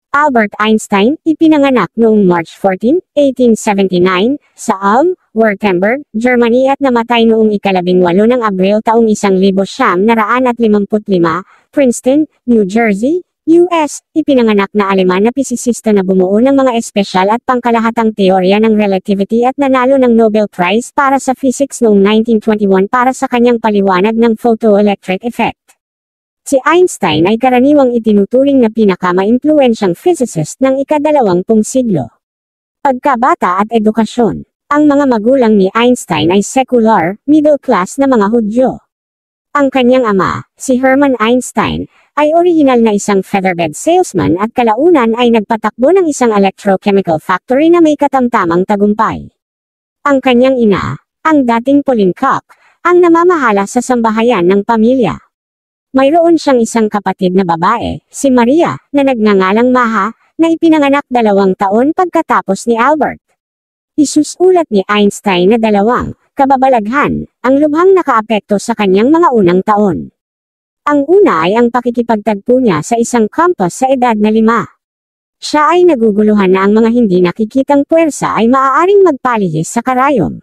Albert Einstein, ipinanganak noong March 14, 1879, sa Ulm, Württemberg, Germany at namatay noong ika-18 ng Abril taong 1955, Princeton, New Jersey, US, ipinanganak na Aleman na pisisista na bumuo ng mga espesyal at pangkalahatang teorya ng relativity at nanalo ng Nobel Prize para sa physics noong 1921 para sa kanyang paliwanag ng photoelectric effect. Si Einstein ay karaniwang itinuturing na pinakamaimpluwensyang physicist ng ika-20 siglo. Pagkabata at edukasyon. Ang mga magulang ni Einstein ay secular, middle class na mga Hudyo. Ang kanyang ama, si Hermann Einstein, ay orihinal na isang featherbed salesman at kalaunan ay nagpatakbo ng isang electrochemical factory na may katamtamang tagumpay. Ang kanyang ina, ang dating Pauline Koch, ang namamahala sa sambahayan ng pamilya. Mayroon siyang isang kapatid na babae, si Maria, na nagngangalang Maha, na ipinanganak 2 taon pagkatapos ni Albert. Isusulat ni Einstein na 2 kababalaghan, ang lubhang nakaapekto sa kanyang mga unang taon. Ang una ay ang pakikipagtagpo niya sa isang campus sa edad na 5. Siya ay naguguluhan na ang mga hindi nakikitang puwersa ay maaaring magpalihis sa karayom.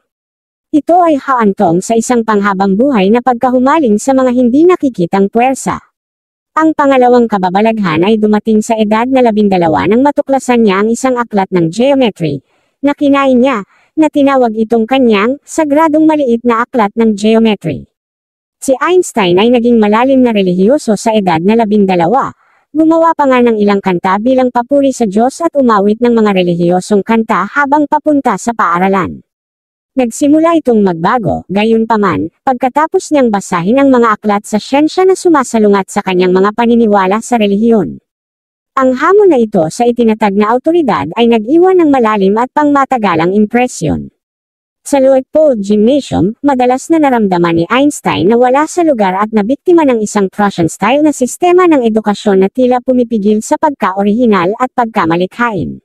Ito ay haantong sa isang panghabang buhay na pagkahumaling sa mga hindi nakikitang puwersa. Ang pangalawang kababalaghan ay dumating sa edad na 12 nang matuklasan niya ang isang aklat ng geometry, na kinain niya, na tinawag itong kanyang sagradong maliit na aklat ng geometry. Si Einstein ay naging malalim na relihiyoso sa edad na 12. Gumawa pa nga ng ilang kanta bilang papuri sa Diyos at umawit ng mga relihiyosong kanta habang papunta sa paaralan. Nagsimula itong magbago, gayunpaman, pagkatapos niyang basahin ang mga aklat sa siyensya na sumasalungat sa kanyang mga paniniwala sa relihiyon. Ang hamon na ito sa itinatag na awtoridad ay nag-iwan ng malalim at pangmatagalang impresyon. Sa Luitpold Gymnasium, madalas na naramdaman ni Einstein na wala sa lugar at nabiktima ng isang Prussian-style na sistema ng edukasyon na tila pumipigil sa pagka-orihinal at pagkamalikhain.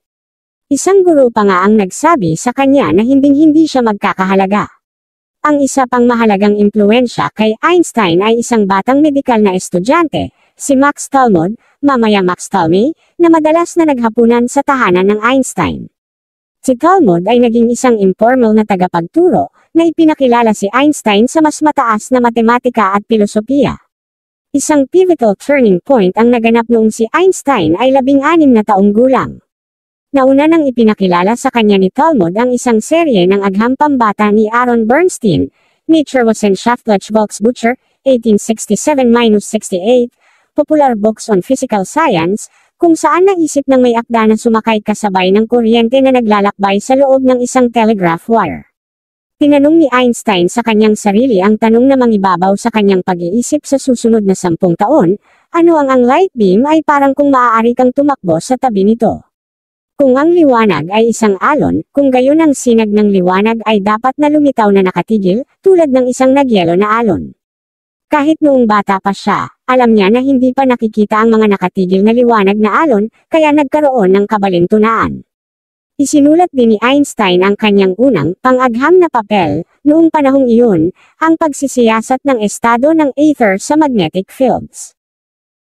Isang guro pa nga ang nagsabi sa kanya na hinding-hindi siya magkakahalaga. Ang isa pang mahalagang impluwensya kay Einstein ay isang batang medikal na estudyante, si Max Talmud, mamaya Max Talmy, na madalas na naghapunan sa tahanan ng Einstein. Si Talmud ay naging isang informal na tagapagturo, na ipinakilala si Einstein sa mas mataas na matematika at pilosopiya. Isang pivotal turning point ang naganap noong si Einstein ay 16 na taong gulang. Nauna nang ipinakilala sa kanya ni Talmud ang isang serye ng agham pambata ni Aaron Bernstein, Naturwissenschaftliche Volksbücher, 1867-68, Popular Books on Physical Science, kung saan naisip ng may akda na sumakay kasabay ng kuryente na naglalakbay sa loob ng isang telegraph wire. Tinanong ni Einstein sa kanyang sarili ang tanong na mangibabaw sa kanyang pag-iisip sa susunod na 10 taon, ano ang light beam ay parang kung maaari kang tumakbo sa tabi nito. Kung ang liwanag ay isang alon, kung gayon ang sinag ng liwanag ay dapat na lumitaw na nakatigil, tulad ng isang nagyelo na alon. Kahit noong bata pa siya, alam niya na hindi pa nakikita ang mga nakatigil na liwanag na alon, kaya nagkaroon ng kabalintunaan. Isinulat din ni Einstein ang kanyang unang pang-agham na papel, noong panahong iyon, ang pagsisiyasat ng estado ng ether sa magnetic fields.